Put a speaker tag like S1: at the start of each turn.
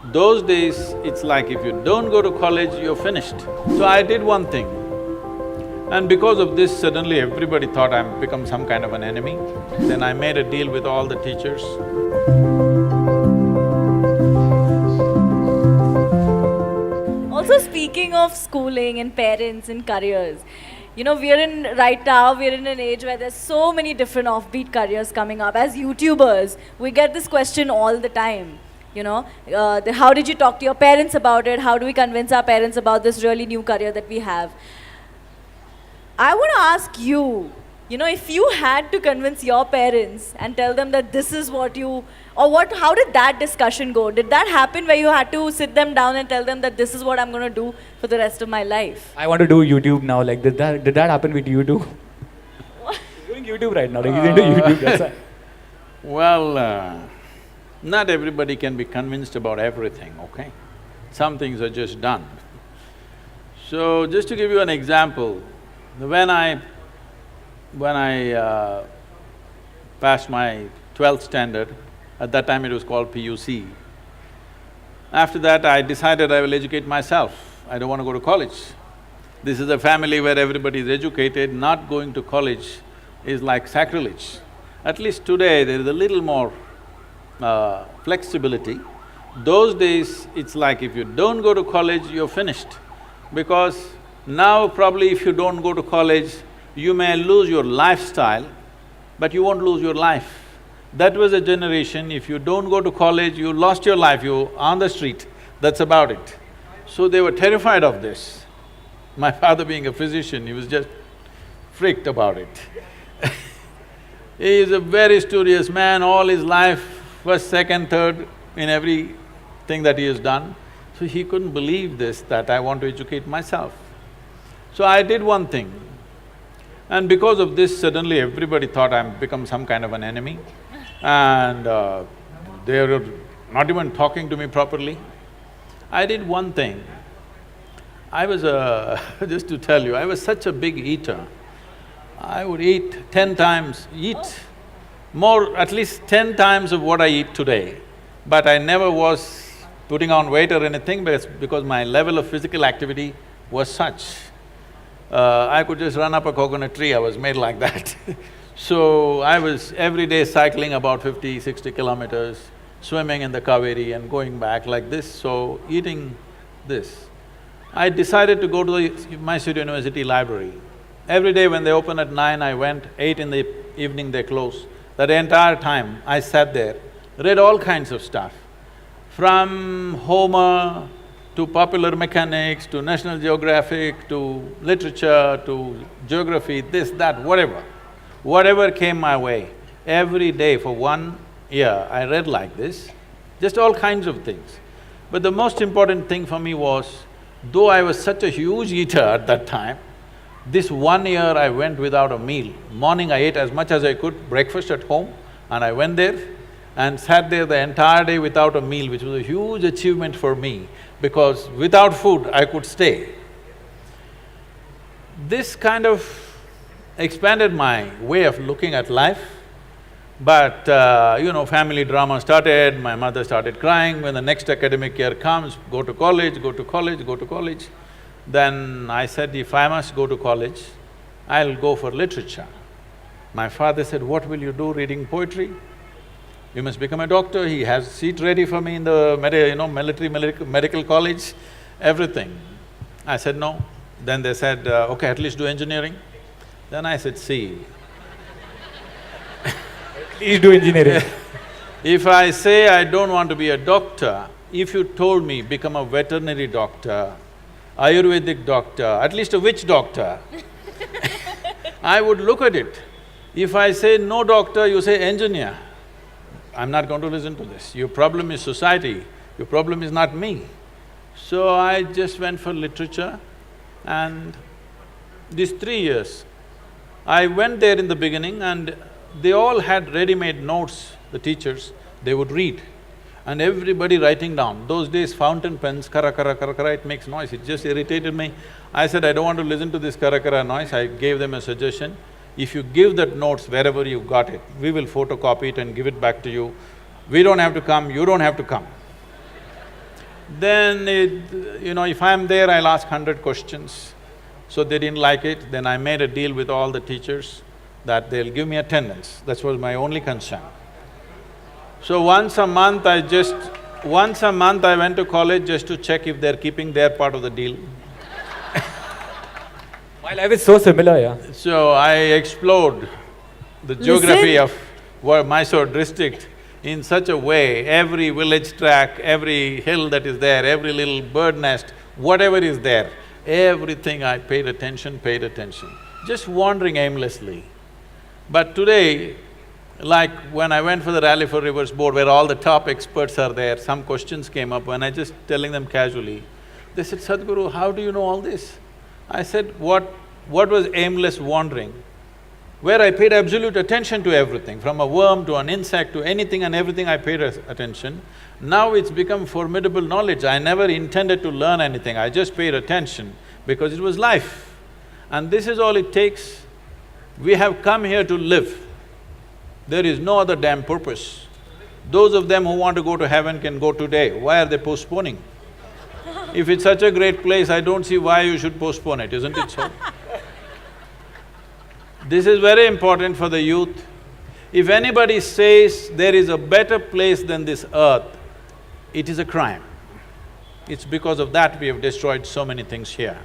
S1: Those days, it's like if you don't go to college, you're finished. So I did one thing, and because of this, suddenly everybody thought I'm become some kind of an enemy. Then I made a deal with all the teachers.
S2: Also, speaking of schooling and parents and careers, right now, we're in an age where there's so many different offbeat careers coming up. As YouTubers, we get this question all the time. How did you talk to your parents about it? How do we convince our parents about this really new career that we have? I want to ask you, if you had to convince your parents and tell them that this is what you, how did that discussion go? Did that happen where you had to sit them down and tell them that this is what I'm going to do for the rest of my life?
S3: I want to do YouTube now. Like, did that happen with you too?
S2: What?
S3: He's doing YouTube right now. Like, he's into YouTube. That's why.
S1: Well, not everybody can be convinced about everything, okay? Some things are just done. So, just to give you an example, when I passed my 12th standard, at that time it was called PUC, after that I decided I will educate myself, I don't want to go to college. This is a family where everybody is educated, not going to college is like sacrilege. At least today there is a little more flexibility. Those days, it's like if you don't go to college, you're finished. Because now probably if you don't go to college, you may lose your lifestyle, but you won't lose your life. That was a generation, if you don't go to college, you lost your life, you're on the street, that's about it. So they were terrified of this. My father being a physician, he was just freaked about it. He is a very studious man, all his life, first, second, third in everything that he has done. So he couldn't believe this, that I want to educate myself. So I did one thing, and because of this, suddenly everybody thought I'm become some kind of an enemy, and they were not even talking to me properly. I did one thing. I was just to tell you, I was such a big eater. I would eat 10 times, more, at least 10 times of what I eat today. But I never was putting on weight or anything because my level of physical activity was such. I could just run up a coconut tree, I was made like that. So I was every day cycling about 50, 60 kilometers, swimming in the Kaveri and going back like this, so eating this. I decided to go to the Mysore University library. Every day when they open at 9, I went, 8 in the evening they close. That entire time, I sat there, read all kinds of stuff, from Homer to popular mechanics, to National Geographic, to literature, to geography, this, that, whatever. Whatever came my way, every day for 1 year, I read like this, just all kinds of things. But the most important thing for me was, though I was such a huge eater at that time, this 1 year I went without a meal. Morning I ate as much as I could, breakfast at home, and I went there and sat there the entire day without a meal, which was a huge achievement for me, because without food I could stay. This kind of expanded my way of looking at life, but family drama started, my mother started crying when the next academic year comes, go to college, go to college, go to college. Then I said, if I must go to college, I'll go for literature. My father said, what will you do reading poetry? You must become a doctor. He has seat ready for me in the medical college, everything. I said, no. Then they said, okay, at least do engineering. Then I said, see,
S3: Please do engineering.
S1: if I say I don't want to be a doctor, if you told me become a veterinary doctor, Ayurvedic doctor, at least a witch doctor, I would look at it. If I say no doctor, you say engineer, I'm not going to listen to this. Your problem is society, your problem is not me. So I just went for literature, and these 3 years, I went there in the beginning and they all had ready-made notes, the teachers, they would read. And everybody writing down. Those days fountain pens, kara kara kara kara, it makes noise, it just irritated me. I said, I don't want to listen to this kara kara noise. I gave them a suggestion, if you give that notes wherever you got it, we will photocopy it and give it back to you. We don't have to come, you don't have to come. Then if I'm there, I'll ask 100 questions. So they didn't like it, then I made a deal with all the teachers that they'll give me attendance. That was my only concern. So once a month I went to college just to check if they're keeping their part of the deal.
S3: My life is so similar, yeah.
S1: So I explored the geography of Mysore district in such a way, every village track, every hill that is there, every little bird nest, whatever is there, everything I paid attention, just wandering aimlessly. But today, like when I went for the Rally for Rivers board where all the top experts are there, some questions came up when I just telling them casually, they said, "Sadhguru, how do you know all this?" I said, what was aimless wandering? Where I paid absolute attention to everything, from a worm to an insect to anything and everything I paid attention. Now it's become formidable knowledge. I never intended to learn anything, I just paid attention because it was life. And this is all it takes. We have come here to live. There is no other damn purpose. Those of them who want to go to heaven can go today. Why are they postponing? If it's such a great place, I don't see why you should postpone it, isn't it so? This is very important for the youth. If anybody says there is a better place than this earth, it is a crime. It's because of that we have destroyed so many things here.